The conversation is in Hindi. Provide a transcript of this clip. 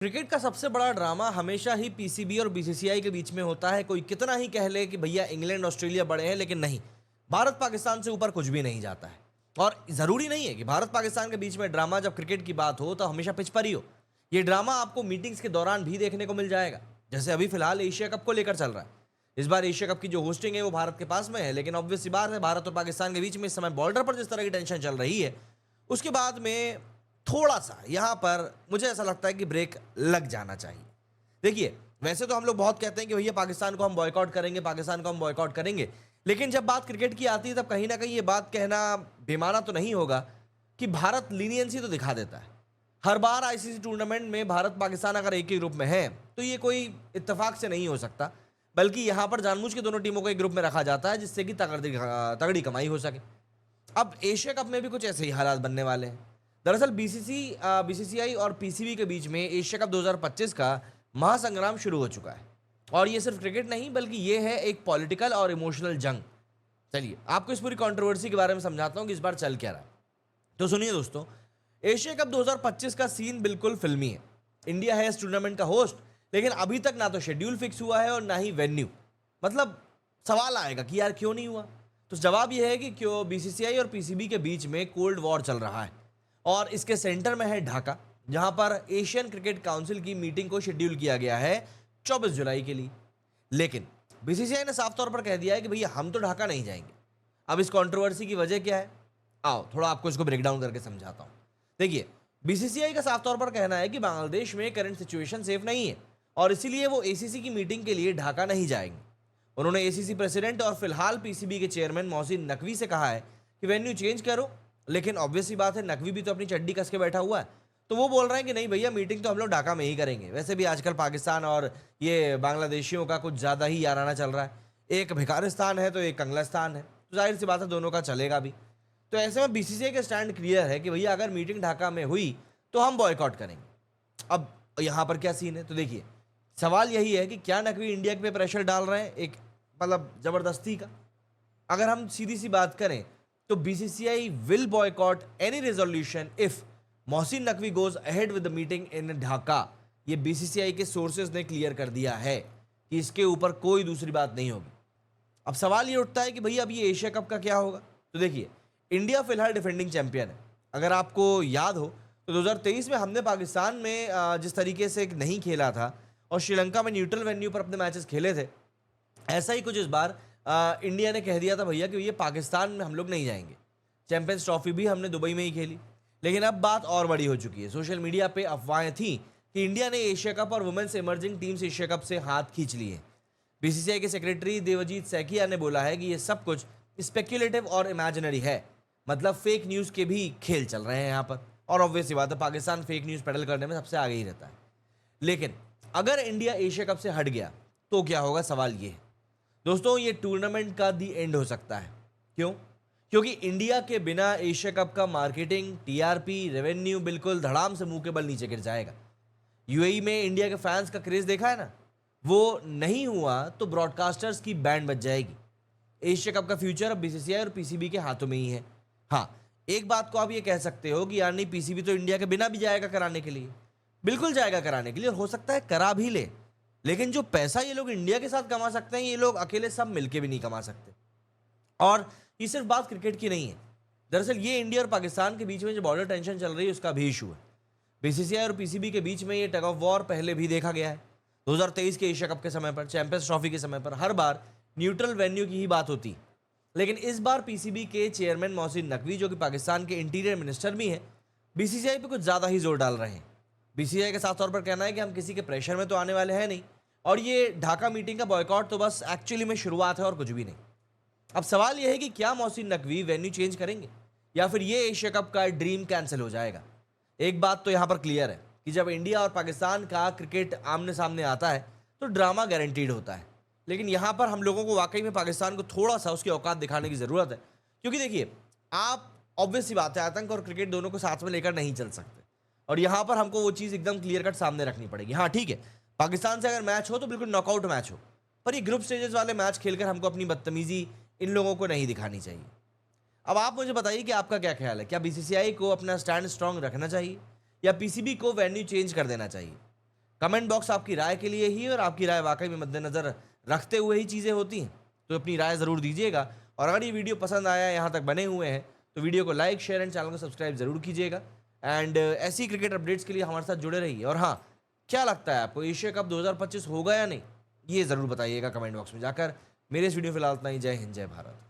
क्रिकेट का सबसे बड़ा ड्रामा हमेशा ही पीसीबी और बीसीसीआई के बीच में होता है। कोई कितना ही कह ले कि भैया इंग्लैंड ऑस्ट्रेलिया बड़े हैं, लेकिन नहीं, भारत पाकिस्तान से ऊपर कुछ भी नहीं जाता है। और ज़रूरी नहीं है कि भारत पाकिस्तान के बीच में ड्रामा जब क्रिकेट की बात हो तो हमेशा पिच पर ही हो। ये ड्रामा आपको मीटिंग्स के दौरान भी देखने को मिल जाएगा। जैसे अभी फिलहाल एशिया कप को लेकर चल रहा है। इस बार एशिया कप की जो होस्टिंग है वो भारत के पास में है, लेकिन ऑब्वियस सी बात है, भारत और पाकिस्तान के बीच में इस समय बॉर्डर पर जिस तरह की टेंशन चल रही है, उसके बाद में थोड़ा सा यहाँ पर मुझे ऐसा लगता है कि ब्रेक लग जाना चाहिए। देखिए, वैसे तो हम लोग बहुत कहते हैं कि भैया पाकिस्तान को हम बॉयकॉट करेंगे, पाकिस्तान को हम बॉयकॉट करेंगे, लेकिन जब बात क्रिकेट की आती है तब कहीं ना कहीं ये बात कहना बेमाना तो नहीं होगा कि भारत लीनियंसी तो दिखा देता है। हर बार आईसीसी टूर्नामेंट में भारत पाकिस्तान अगर एक ही ग्रुप में है तो ये कोई इत्तेफाक से नहीं हो सकता, बल्कि यहाँ पर जानबूझ के दोनों टीमों को एक ग्रुप में रखा जाता है जिससे कि तगड़ी कमाई हो सके। अब एशिया कप में भी कुछ ऐसे ही हालात बनने वाले हैं। दरअसल बीसीसीआई और पीसीबी के बीच में एशिया कप 2025 का महासंग्राम शुरू हो चुका है। और ये सिर्फ क्रिकेट नहीं, बल्कि ये है एक पॉलिटिकल और इमोशनल जंग। चलिए आपको इस पूरी कंट्रोवर्सी के बारे में समझाता हूँ कि इस बार चल क्या रहा है। तो सुनिए दोस्तों, एशिया कप 2025 का सीन बिल्कुल फिल्मी है। इंडिया है इस टूर्नामेंट का होस्ट, लेकिन अभी तक ना तो शेड्यूल फिक्स हुआ है और ना ही वेन्यू। मतलब सवाल आएगा कि यार क्यों नहीं हुआ। तो जवाब यह है कि क्यों बीसीसीआई और पीसीबी के बीच में कोल्ड वॉर चल रहा है और इसके सेंटर में है ढाका, जहां पर एशियन क्रिकेट काउंसिल की मीटिंग को शेड्यूल किया गया है 24 जुलाई के लिए। लेकिन बीसीसीआई ने साफ तौर पर कह दिया है कि भैया हम तो ढाका नहीं जाएंगे। अब इस कंट्रोवर्सी की वजह क्या है, आओ थोड़ा आपको इसको ब्रेक डाउन करके समझाता हूं। देखिए, बीसीसीआई का साफ तौर पर कहना है कि बांग्लादेश में करंट सिचुएशन सेफ नहीं है और इसीलिए वो एसीसी की मीटिंग के लिए ढाका नहीं जाएंगे। उन्होंने एसीसी प्रेसिडेंट और फिलहाल पीसीबी के चेयरमैन मोहसिन नकवी से कहा है कि वेन्यू चेंज करो, लेकिन ऑब्वियसली बात है, नकवी भी तो अपनी चड्डी कस के बैठा हुआ है। तो वो बोल रहे हैं कि नहीं भैया, मीटिंग तो हम लोग ढाका में ही करेंगे। वैसे भी आजकल पाकिस्तान और ये बांग्लादेशियों का कुछ ज़्यादा ही याराना चल रहा है। एक भिखारिस्तान है तो एक कंगलास्तान है, तो जाहिर सी बात है दोनों का चलेगा भी। तो ऐसे में बीसीसीआई का स्टैंड क्लियर है कि भैया अगर मीटिंग ढाका में हुई तो हम बॉयकॉट करेंगे। अब यहाँ पर क्या सीन है, तो देखिए, सवाल यही है कि क्या नकवी इंडिया पे प्रेशर डाल रहे हैं, एक मतलब ज़बरदस्ती का। अगर हम सीधी सी बात करें तो BCCI will boycott any resolution if Mohsin Naqvi goes ahead with the meeting in Dhaka. ये बीसीसीआई के सोर्सेज ने क्लियर कर दिया है कि इसके ऊपर कोई दूसरी बात नहीं होगी। अब सवाल ये उठता है कि भैया अब ये एशिया कप का क्या होगा। तो देखिए, इंडिया फिलहाल डिफेंडिंग चैंपियन है। अगर आपको याद हो तो 2023 में हमने पाकिस्तान में जिस तरीके से नहीं खेला था और श्रीलंका में न्यूट्रल वेन्यू पर अपने मैचेस खेले थे, ऐसा ही कुछ इस बार इंडिया ने कह दिया था भैया कि ये पाकिस्तान में हम लोग नहीं जाएंगे। चैंपियंस ट्रॉफी भी हमने दुबई में ही खेली। लेकिन अब बात और बड़ी हो चुकी है। सोशल मीडिया पे अफवाहें थी कि इंडिया ने एशिया कप और women's emerging teams Asia cup से हाथ खींच लिए। बीसीसीआई के सेक्रेटरी देवजीत सैकिया ने बोला है कि ये सब कुछ स्पेक्युलेटिव और इमेजिनरी है, मतलब फेक न्यूज़ के भी खेल चल रहे हैं यहाँ पर। और ऑब्वियसली बात है, पाकिस्तान फेक न्यूज़ पेडल करने में सबसे आगे ही रहता है। लेकिन अगर इंडिया एशिया कप से हट गया तो क्या होगा, सवाल ये है दोस्तों, ये टूर्नामेंट का दी एंड हो सकता है। क्यों? क्योंकि इंडिया के बिना एशिया कप का मार्केटिंग, टीआरपी, रेवेन्यू बिल्कुल धड़ाम से मुंह के बल नीचे गिर जाएगा। यूएई में इंडिया के फैंस का क्रेज देखा है ना, वो नहीं हुआ तो ब्रॉडकास्टर्स की बैंड बज जाएगी। एशिया कप का फ्यूचर अब बीसीसीआई और पीसीबी के हाथों में ही है। हाँ, एक बात को आप ये कह सकते हो कि यार नहीं, पीसीबी तो इंडिया के बिना भी जाएगा कराने के लिए। बिल्कुल जाएगा कराने के लिए और हो सकता है करा भी ले, लेकिन जो पैसा ये लोग इंडिया के साथ कमा सकते हैं, ये लोग अकेले सब मिलके भी नहीं कमा सकते। और ये सिर्फ बात क्रिकेट की नहीं है। दरअसल ये इंडिया और पाकिस्तान के बीच में जो बॉर्डर टेंशन चल रही है उसका भी इशू है। बीसीसीआई और पीसीबी के बीच में ये टग ऑफ वॉर पहले भी देखा गया है। 2023 के एशिया कप के समय पर, चैंपियंस ट्रॉफी के समय पर हर बार न्यूट्रल वेन्यू की ही बात होती। लेकिन इस बार पीसीबी के चेयरमैन मोहसिन नकवी, जो कि पाकिस्तान के इंटीरियर मिनिस्टर भी हैं, बीसीसीआई पे कुछ ज़्यादा ही जोर डाल रहे हैं। बीसीसीआई के साफ तौर पर कहना है कि हम किसी के प्रेशर में तो आने वाले हैं नहीं, और ये ढाका मीटिंग का बॉयकॉट तो बस एक्चुअली में शुरुआत है और कुछ भी नहीं। अब सवाल यह है कि क्या मोहसिन नकवी वेन्यू चेंज करेंगे या फिर ये एशिया कप का ड्रीम कैंसिल हो जाएगा। एक बात तो यहाँ पर क्लियर है कि जब इंडिया और पाकिस्तान का क्रिकेट आमने सामने आता है तो ड्रामा गारंटीड होता है। लेकिन यहाँ पर हम लोगों को वाकई में पाकिस्तान को थोड़ा सा उसकी औकात दिखाने की ज़रूरत है, क्योंकि देखिए, आप ऑब्वियस सी बात है, आतंक और क्रिकेट दोनों को साथ में लेकर नहीं चल सकते। और यहाँ पर हमको वो चीज़ एकदम क्लियर कट सामने रखनी पड़ेगी। हाँ ठीक है, पाकिस्तान से अगर मैच हो तो बिल्कुल नॉकआउट मैच हो, पर ये ग्रुप स्टेजेस वाले मैच खेलकर हमको अपनी बदतमीजी इन लोगों को नहीं दिखानी चाहिए। अब आप मुझे बताइए कि आपका क्या ख्याल है, क्या बीसीसीआई को अपना स्टैंड स्ट्रांग रखना चाहिए या पीसीबी को वेन्यू चेंज कर देना चाहिए? कमेंट बॉक्स आपकी राय के लिए ही है और आपकी राय वाकई में मद्देनजर रखते हुए ही चीज़ें होती हैं, तो अपनी राय ज़रूर दीजिएगा। और अगर ये वीडियो पसंद आया, यहाँ तक बने हुए हैं, तो वीडियो को लाइक, शेयर एंड चैनल को सब्सक्राइब जरूर कीजिएगा। एंड ऐसी क्रिकेट अपडेट्स के लिए हमारे साथ जुड़े रहिए। और हाँ, क्या लगता है आपको, एशिया कप 2025 होगा या नहीं, ये ज़रूर बताइएगा कमेंट बॉक्स में जाकर। मेरे इस वीडियो फिलहाल इतना ही। जय हिंद, जय भारत।